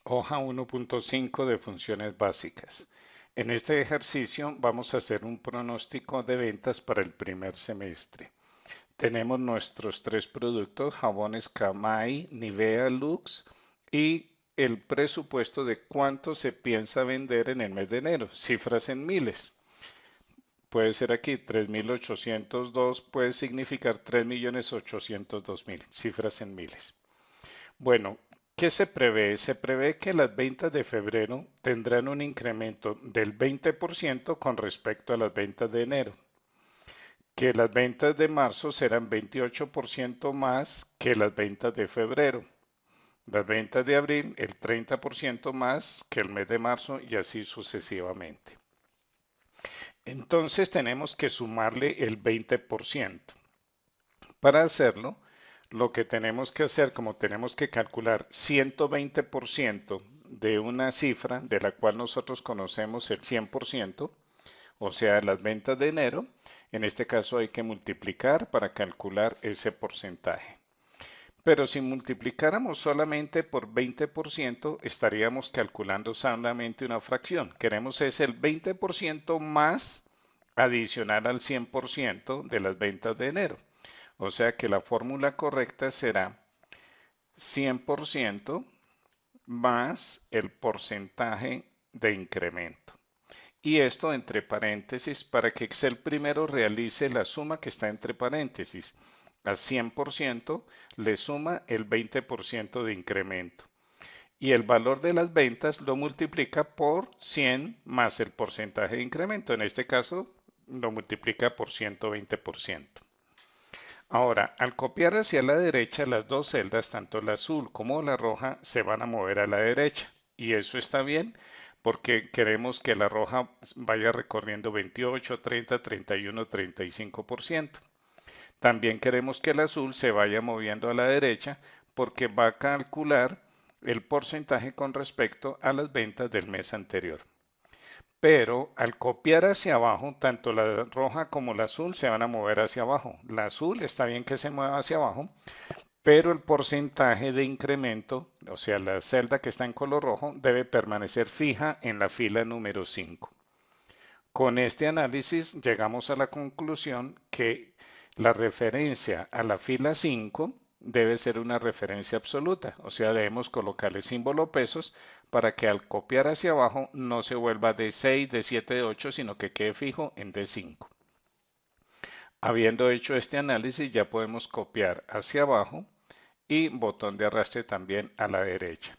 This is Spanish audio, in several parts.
Hoja 1.5 de funciones básicas. En este ejercicio vamos a hacer un pronóstico de ventas para el primer semestre. Tenemos nuestros tres productos, jabones Camay, Nivea, Lux y el presupuesto de cuánto se piensa vender en el mes de enero, cifras en miles. Puede ser aquí 3.802, puede significar 3.802.000, cifras en miles. Bueno, ¿qué se prevé? Se prevé que las ventas de febrero tendrán un incremento del 20% con respecto a las ventas de enero, que las ventas de marzo serán 28% más que las ventas de febrero, las ventas de abril el 30% más que el mes de marzo y así sucesivamente. Entonces tenemos que sumarle el 20%. Para hacerlo, lo que tenemos que hacer, como tenemos que calcular 120% de una cifra de la cual nosotros conocemos el 100%, o sea, las ventas de enero, en este caso hay que multiplicar para calcular ese porcentaje. Pero si multiplicáramos solamente por 20%, estaríamos calculando solamente una fracción. Queremos es el 20% más adicional al 100% de las ventas de enero. O sea que la fórmula correcta será 100% más el porcentaje de incremento. Y esto entre paréntesis para que Excel primero realice la suma que está entre paréntesis. A 100% le suma el 20% de incremento. Y el valor de las ventas lo multiplica por 100 más el porcentaje de incremento. En este caso lo multiplica por 120%. Ahora, al copiar hacia la derecha, las dos celdas, tanto la azul como la roja, se van a mover a la derecha. Y eso está bien porque queremos que la roja vaya recorriendo 28, 30, 31, 35%. También queremos que el azul se vaya moviendo a la derecha porque va a calcular el porcentaje con respecto a las ventas del mes anterior. Pero al copiar hacia abajo, tanto la roja como la azul se van a mover hacia abajo. La azul está bien que se mueva hacia abajo, pero el porcentaje de incremento, o sea, la celda que está en color rojo, debe permanecer fija en la fila número 5. Con este análisis llegamos a la conclusión que la referencia a la fila 5 debe ser una referencia absoluta, o sea, debemos colocarle símbolo pesos para que al copiar hacia abajo no se vuelva de 6, de 7, de 8, sino que quede fijo en D5. Habiendo hecho este análisis, ya podemos copiar hacia abajo y botón de arrastre también a la derecha.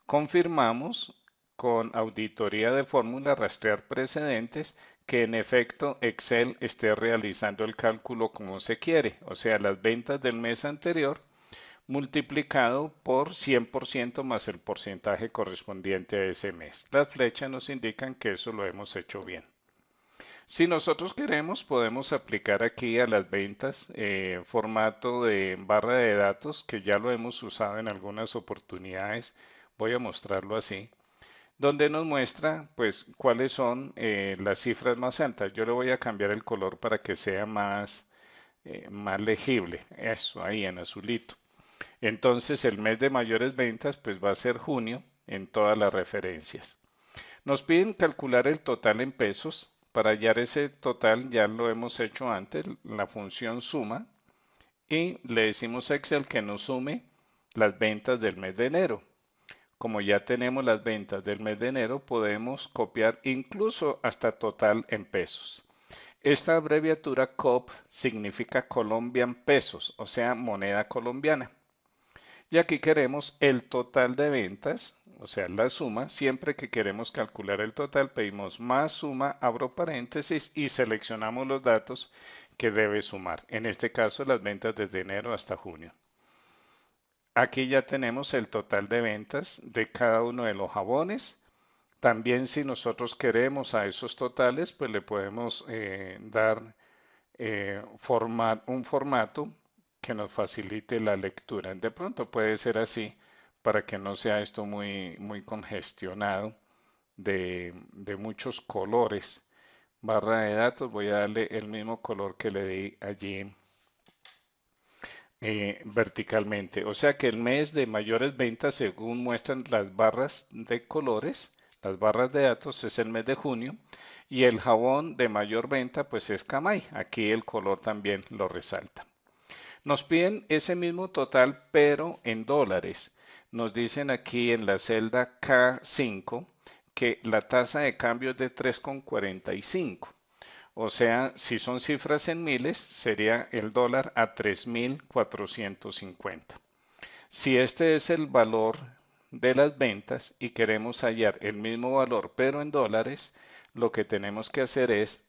Confirmamos con auditoría de fórmula rastrear precedentes que en efecto Excel esté realizando el cálculo como se quiere, o sea, las ventas del mes anterior multiplicado por 100% más el porcentaje correspondiente a ese mes. Las flechas nos indican que eso lo hemos hecho bien. Si nosotros queremos, podemos aplicar aquí a las ventas formato de barra de datos, que ya lo hemos usado en algunas oportunidades. Voy a mostrarlo así, donde nos muestra pues cuáles son las cifras más altas. Yo le voy a cambiar el color para que sea más legible. Eso, ahí en azulito. Entonces el mes de mayores ventas pues va a ser junio en todas las referencias. Nos piden calcular el total en pesos. Para hallar ese total ya lo hemos hecho antes, la función suma, y le decimos a Excel que nos sume las ventas del mes de enero. Como ya tenemos las ventas del mes de enero, podemos copiar incluso hasta total en pesos. Esta abreviatura COP significa Colombian Pesos, o sea, moneda colombiana. Y aquí queremos el total de ventas, o sea, la suma. Siempre que queremos calcular el total, pedimos más suma, abro paréntesis y seleccionamos los datos que debe sumar. En este caso, las ventas desde enero hasta junio. Aquí ya tenemos el total de ventas de cada uno de los jabones. También si nosotros queremos a esos totales, pues le podemos dar un formato que nos facilite la lectura. De pronto puede ser así para que no sea esto muy congestionado de muchos colores. Barra de datos, voy a darle el mismo color que le di allí verticalmente. O sea que el mes de mayores ventas, según muestran las barras de colores, las barras de datos, es el mes de junio. Y el jabón de mayor venta, pues es Camay. Aquí el color también lo resalta. Nos piden ese mismo total, pero en dólares. Nos dicen aquí en la celda K5 que la tasa de cambio es de 3,45. O sea, si son cifras en miles, sería el dólar a 3.450. Si este es el valor de las ventas y queremos hallar el mismo valor, pero en dólares, lo que tenemos que hacer es,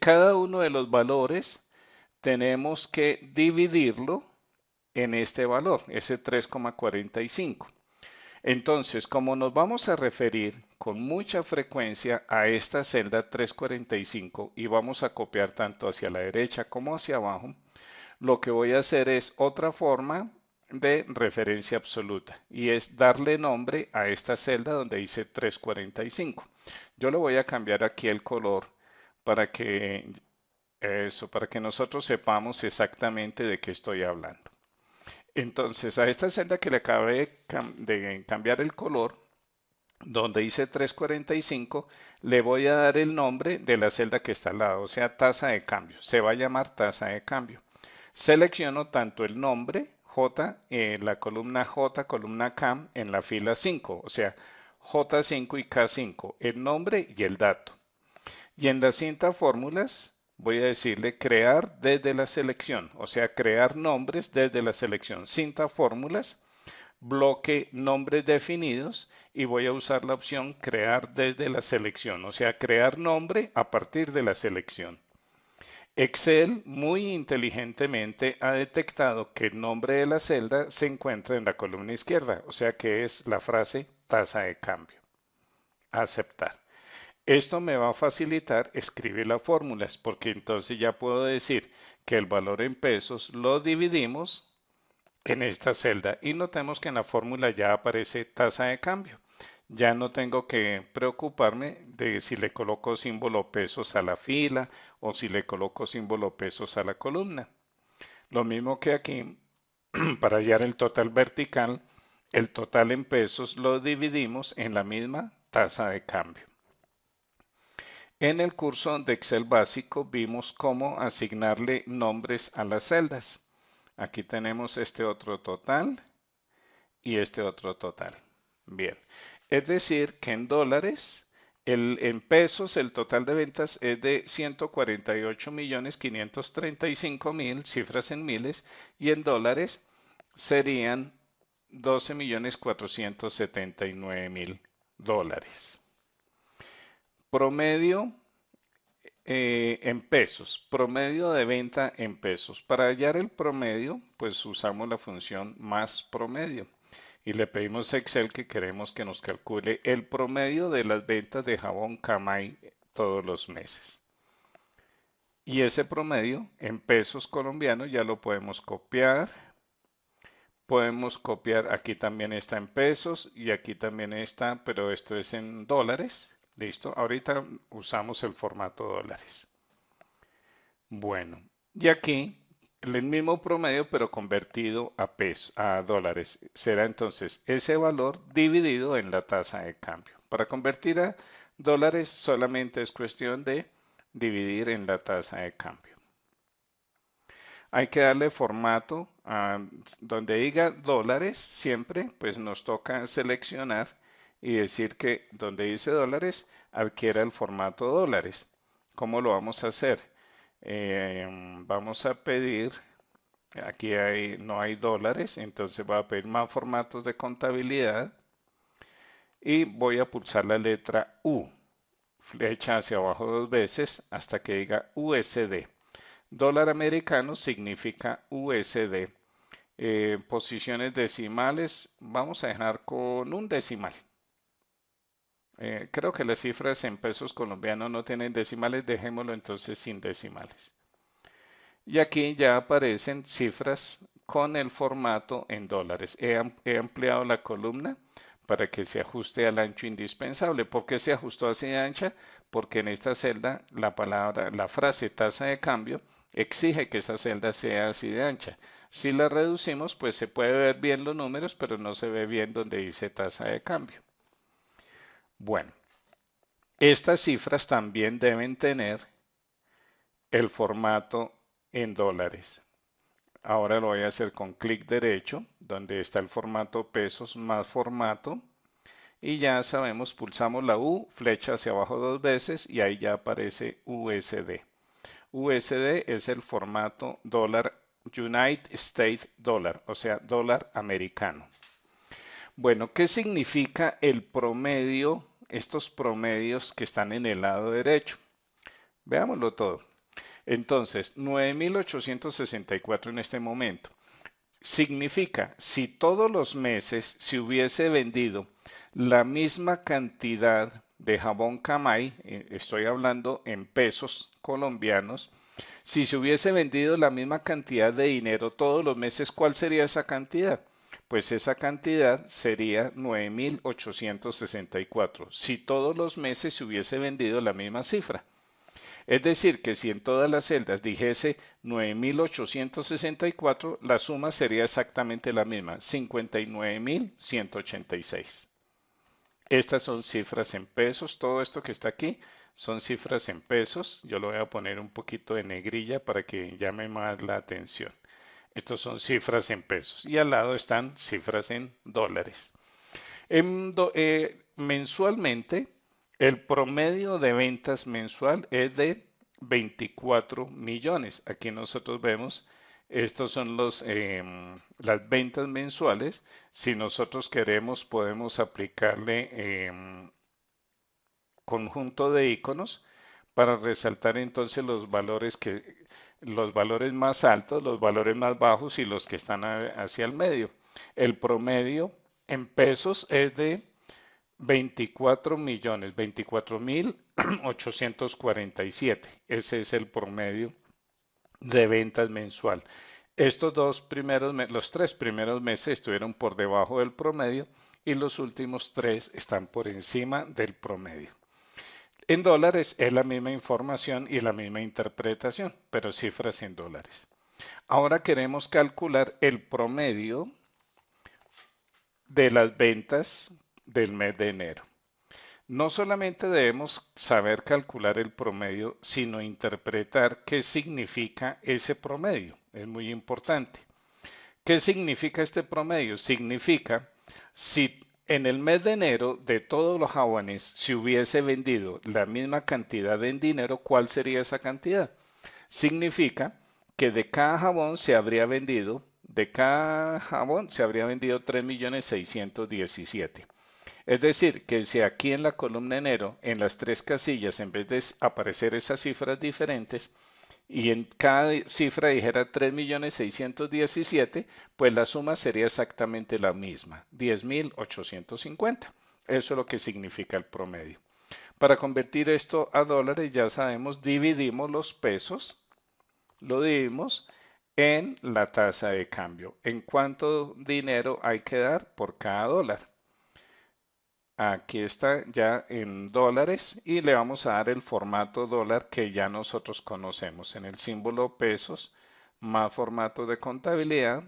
cada uno de los valores tenemos que dividirlo en este valor, ese 3,45. Entonces, como nos vamos a referir con mucha frecuencia a esta celda 345 y vamos a copiar tanto hacia la derecha como hacia abajo, lo que voy a hacer es otra forma de referencia absoluta y es darle nombre a esta celda donde dice 345. Yo le voy a cambiar aquí el color para que para que nosotros sepamos exactamente de qué estoy hablando. Entonces, a esta celda que le acabé de cambiar el color, donde dice 345, le voy a dar el nombre de la celda que está al lado, o sea, tasa de cambio. Se va a llamar tasa de cambio. Selecciono tanto el nombre J, la columna J, columna K en la fila 5, o sea, J5 y K5, el nombre y el dato. Y en la cinta fórmulas voy a decirle crear desde la selección, o sea, crear nombres desde la selección. Cinta fórmulas, bloque nombres definidos y voy a usar la opción crear desde la selección, o sea, crear nombre a partir de la selección. Excel muy inteligentemente ha detectado que el nombre de la celda se encuentra en la columna izquierda, o sea que es la frase tasa de cambio. Aceptar. Esto me va a facilitar escribir las fórmulas porque entonces ya puedo decir que el valor en pesos lo dividimos en esta celda y notemos que en la fórmula ya aparece tasa de cambio. Ya no tengo que preocuparme de si le coloco símbolo pesos a la fila o si le coloco símbolo pesos a la columna. Lo mismo que aquí, para hallar el total vertical, el total en pesos lo dividimos en la misma tasa de cambio. En el curso de Excel básico vimos cómo asignarle nombres a las celdas. Aquí tenemos este otro total y este otro total. Bien, es decir que en dólares, en pesos, el total de ventas es de 148.535.000, cifras en miles, y en dólares serían 12.479.000 dólares. Promedio en pesos, promedio de venta en pesos. Para hallar el promedio, pues usamos la función más promedio y le pedimos a Excel que queremos que nos calcule el promedio de las ventas de jabón Camay todos los meses. Y ese promedio en pesos colombianos ya lo podemos copiar. Podemos copiar, aquí también está en pesos y aquí también está, pero esto es en dólares. Listo, ahorita usamos el formato dólares. Bueno, y aquí el mismo promedio pero convertido a pesos, a dólares. Será entonces ese valor dividido en la tasa de cambio. Para convertir a dólares solamente es cuestión de dividir en la tasa de cambio. Hay que darle formato a donde diga dólares, siempre pues nos toca seleccionar y decir que donde dice dólares adquiera el formato dólares. ¿Cómo lo vamos a hacer? Vamos a pedir, aquí no hay dólares, entonces voy a pedir más formatos de contabilidad y voy a pulsar la letra U, flecha hacia abajo dos veces hasta que diga USD. Dólar americano significa USD. Posiciones decimales, vamos a dejar con un decimal. Creo que las cifras en pesos colombianos no tienen decimales, dejémoslo entonces sin decimales. Y aquí ya aparecen cifras con el formato en dólares. He ampliado la columna para que se ajuste al ancho indispensable. ¿Por qué se ajustó así de ancha? Porque en esta celda la frase tasa de cambio exige que esa celda sea así de ancha. Si la reducimos, pues se puede ver bien los números, pero no se ve bien donde dice tasa de cambio. Bueno, estas cifras también deben tener el formato en dólares. Ahora lo voy a hacer con clic derecho, donde está el formato pesos más formato. Y ya sabemos, pulsamos la U, flecha hacia abajo dos veces y ahí ya aparece USD. USD es el formato dólar United States Dollar, o sea, dólar americano. Bueno, ¿qué significa el promedio, estos promedios que están en el lado derecho? Veámoslo todo. Entonces, 9.864 en este momento. Significa, si todos los meses se hubiese vendido la misma cantidad de jabón Camay, estoy hablando en pesos colombianos, si se hubiese vendido la misma cantidad de dinero todos los meses, ¿cuál sería esa cantidad? Pues esa cantidad sería 9.864, si todos los meses se hubiese vendido la misma cifra. Es decir, que si en todas las celdas dijese 9.864, la suma sería exactamente la misma, 59.186. Estas son cifras en pesos, todo esto que está aquí son cifras en pesos. Yo lo voy a poner un poquito de negrilla para que llame más la atención. Estos son cifras en pesos y al lado están cifras en dólares. Mensualmente, el promedio de ventas mensual es de 24 millones. Aquí nosotros vemos, estos son las ventas mensuales. Si nosotros queremos, podemos aplicarle conjunto de iconos para resaltar entonces los valores más altos, los valores más bajos y los que están hacia el medio. El promedio en pesos es de 24 millones, 24.847. Ese es el promedio de ventas mensual. Los tres primeros meses estuvieron por debajo del promedio y los últimos tres están por encima del promedio. En dólares es la misma información y la misma interpretación, pero cifras en dólares. Ahora queremos calcular el promedio de las ventas del mes de enero. No solamente debemos saber calcular el promedio, sino interpretar qué significa ese promedio. Es muy importante. ¿Qué significa este promedio? Significa si en el mes de enero de todos los jabones se hubiese vendido la misma cantidad en dinero, ¿cuál sería esa cantidad? Significa que de cada jabón se habría vendido 3.617.000. Es decir, que si aquí en la columna enero, en las tres casillas, en vez de aparecer esas cifras diferentes, y en cada cifra dijera 3.617.000, pues la suma sería exactamente la misma, 10.850. Eso es lo que significa el promedio. Para convertir esto a dólares, ya sabemos, dividimos los pesos, lo dividimos en la tasa de cambio. ¿En cuánto dinero hay que dar por cada dólar? Aquí está ya en dólares y le vamos a dar el formato dólar que ya nosotros conocemos. En el símbolo pesos más formato de contabilidad,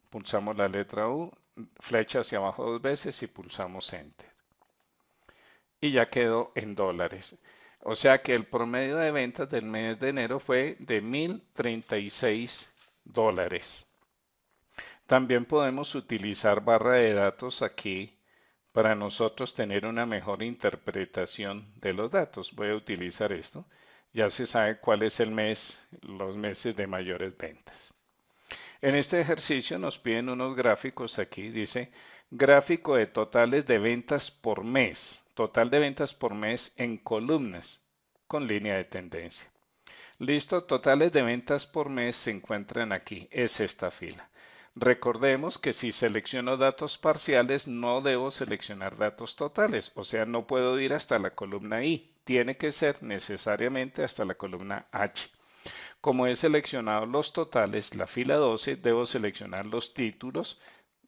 pulsamos la letra U, flecha hacia abajo dos veces y pulsamos Enter. Y ya quedó en dólares. O sea que el promedio de ventas del mes de enero fue de 1.036 dólares. También podemos utilizar barra de datos aquí para nosotros tener una mejor interpretación de los datos. Voy a utilizar esto. Ya se sabe cuál es los meses de mayores ventas. En este ejercicio nos piden unos gráficos aquí. Dice gráfico de totales de ventas por mes. Total de ventas por mes en columnas con línea de tendencia. Listo, totales de ventas por mes se encuentran aquí. Es esta fila. Recordemos que si selecciono datos parciales no debo seleccionar datos totales, o sea, no puedo ir hasta la columna I, tiene que ser necesariamente hasta la columna H. Como he seleccionado los totales, la fila 12, debo seleccionar los títulos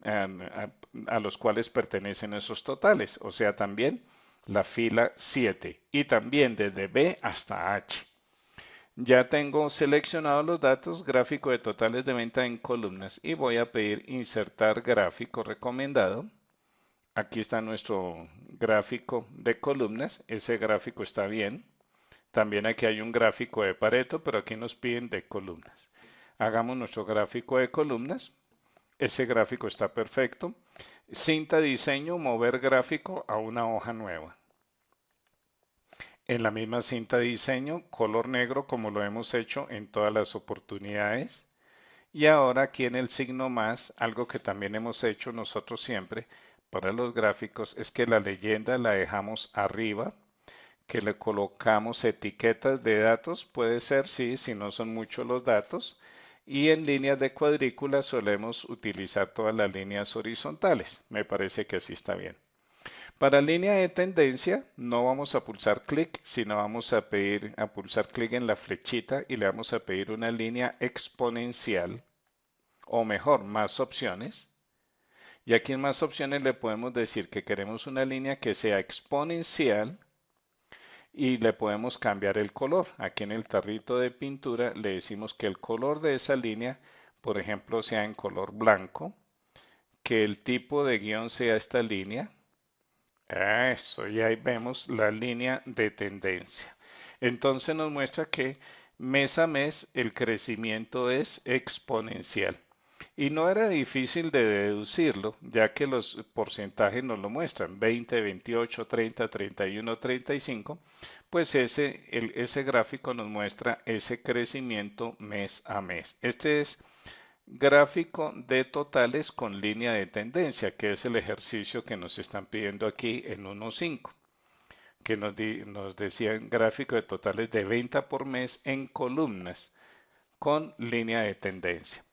a los cuales pertenecen esos totales, o sea, también la fila 7 y también desde B hasta H. Ya tengo seleccionados los datos, gráfico de totales de venta en columnas y voy a pedir insertar gráfico recomendado. Aquí está nuestro gráfico de columnas, ese gráfico está bien. También aquí hay un gráfico de Pareto, pero aquí nos piden de columnas. Hagamos nuestro gráfico de columnas. Ese gráfico está perfecto. Cinta diseño, mover gráfico a una hoja nueva. En la misma cinta diseño, color negro como lo hemos hecho en todas las oportunidades. Y ahora aquí en el signo más, algo que también hemos hecho nosotros siempre para los gráficos es que la leyenda la dejamos arriba, que le colocamos etiquetas de datos, puede ser sí, si no son muchos los datos, y en líneas de cuadrícula solemos utilizar todas las líneas horizontales. Me parece que así está bien. Para línea de tendencia no vamos a pulsar clic, sino vamos a pulsar clic en la flechita y le vamos a pedir una línea exponencial, o mejor, más opciones. Y aquí en más opciones le podemos decir que queremos una línea que sea exponencial y le podemos cambiar el color. Aquí en el tarrito de pintura le decimos que el color de esa línea, por ejemplo, sea en color blanco, que el tipo de guión sea esta línea. Eso, y ahí vemos la línea de tendencia. Entonces nos muestra que mes a mes el crecimiento es exponencial. Y no era difícil de deducirlo, ya que los porcentajes nos lo muestran, 20, 28, 30, 31, 35, pues ese gráfico nos muestra ese crecimiento mes a mes. Este es gráfico de totales con línea de tendencia, que es el ejercicio que nos están pidiendo aquí en 1.5, que nos decían gráfico de totales de venta por mes en columnas con línea de tendencia.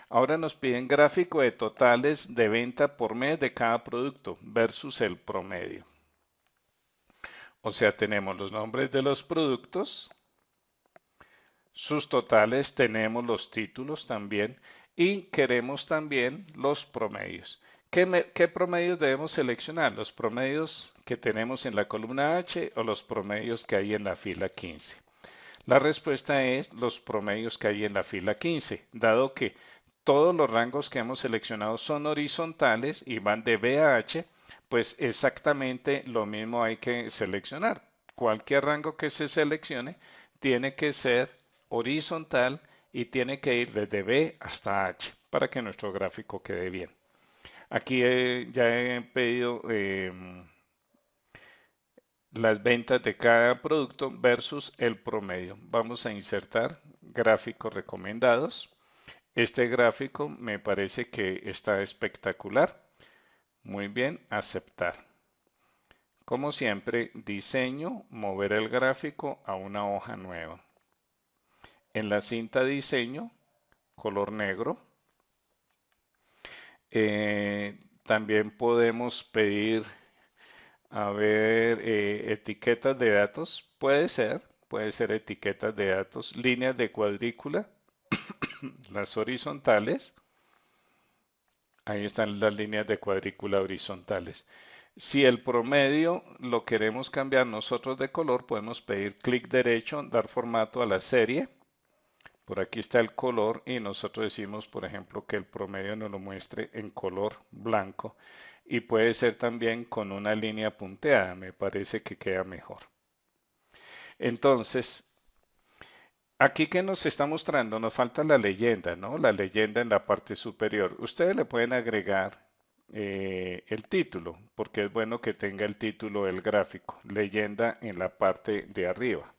Ahora nos piden gráfico de totales de venta por mes de cada producto versus el promedio. O sea, tenemos los nombres de los productos, sus totales, tenemos los títulos también y queremos también los promedios. ¿Qué promedios debemos seleccionar? ¿Los promedios que tenemos en la columna H o los promedios que hay en la fila 15? La respuesta es los promedios que hay en la fila 15, dado que todos los rangos que hemos seleccionado son horizontales y van de B a H, pues exactamente lo mismo hay que seleccionar. Cualquier rango que se seleccione tiene que ser horizontal y tiene que ir desde B hasta H para que nuestro gráfico quede bien. Aquí ya he pedido las ventas de cada producto versus el promedio. Vamos a insertar gráficos recomendados. Este gráfico me parece que está espectacular. Muy bien, aceptar. Como siempre, diseño, mover el gráfico a una hoja nueva. En la cinta diseño, color negro. También podemos pedir, a ver, etiquetas de datos. Puede ser etiquetas de datos, líneas de cuadrícula, las horizontales. Ahí están las líneas de cuadrícula horizontales. Si el promedio lo queremos cambiar nosotros de color, podemos pedir clic derecho, dar formato a la serie. Por aquí está el color y nosotros decimos, por ejemplo, que el promedio nos lo muestre en color blanco y puede ser también con una línea punteada, me parece que queda mejor. Entonces, aquí que nos está mostrando, nos falta la leyenda, ¿no? La leyenda en la parte superior. Ustedes le pueden agregar el título, porque es bueno que tenga el título del gráfico, leyenda en la parte de arriba.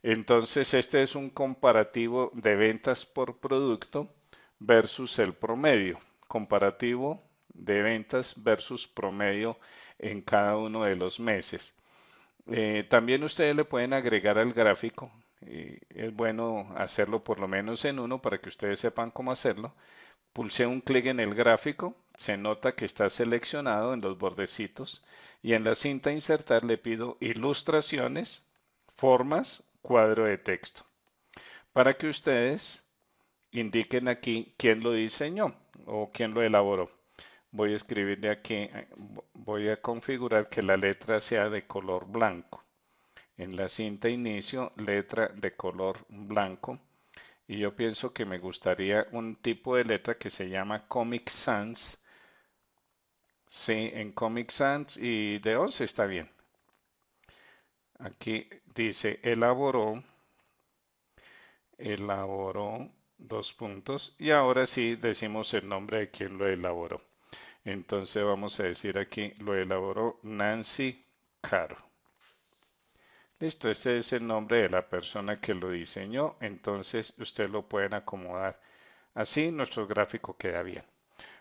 Entonces, este es un comparativo de ventas por producto versus el promedio. Comparativo de ventas versus promedio en cada uno de los meses. También ustedes le pueden agregar al gráfico. Es bueno hacerlo por lo menos en uno para que ustedes sepan cómo hacerlo. Pulse un clic en el gráfico, se nota que está seleccionado en los bordecitos y en la cinta insertar le pido ilustraciones, formas, cuadro de texto, para que ustedes indiquen aquí quién lo diseñó o quién lo elaboró. Voy a escribirle aquí, voy a configurar que la letra sea de color blanco. En la cinta inicio, letra de color blanco. Y yo pienso que me gustaría un tipo de letra que se llama Comic Sans. Sí, en Comic Sans y de 11 está bien. Aquí dice elaboró, dos puntos. Y ahora sí decimos el nombre de quien lo elaboró. Entonces vamos a decir aquí, lo elaboró Nancy Caro. Listo, este es el nombre de la persona que lo diseñó. Entonces usted lo pueden acomodar. Así nuestro gráfico queda bien.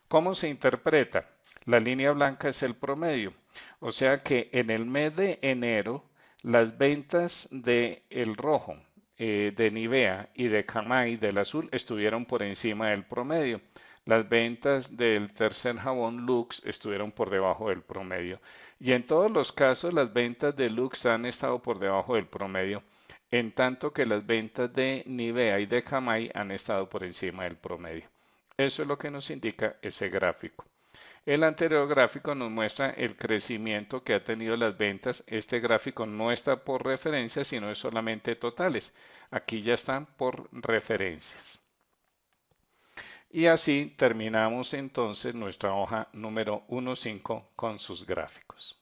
¿Cómo se interpreta? La línea blanca es el promedio. O sea que en el mes de enero, las ventas de el rojo, de Nivea y de Camay del azul estuvieron por encima del promedio. Las ventas del tercer jabón Lux estuvieron por debajo del promedio. Y en todos los casos, las ventas de Lux han estado por debajo del promedio, en tanto que las ventas de Nivea y de Camay han estado por encima del promedio. Eso es lo que nos indica ese gráfico. El anterior gráfico nos muestra el crecimiento que ha tenido las ventas. Este gráfico no está por referencias, sino es solamente totales. Aquí ya están por referencias. Y así terminamos entonces nuestra hoja número 1.5 con sus gráficos.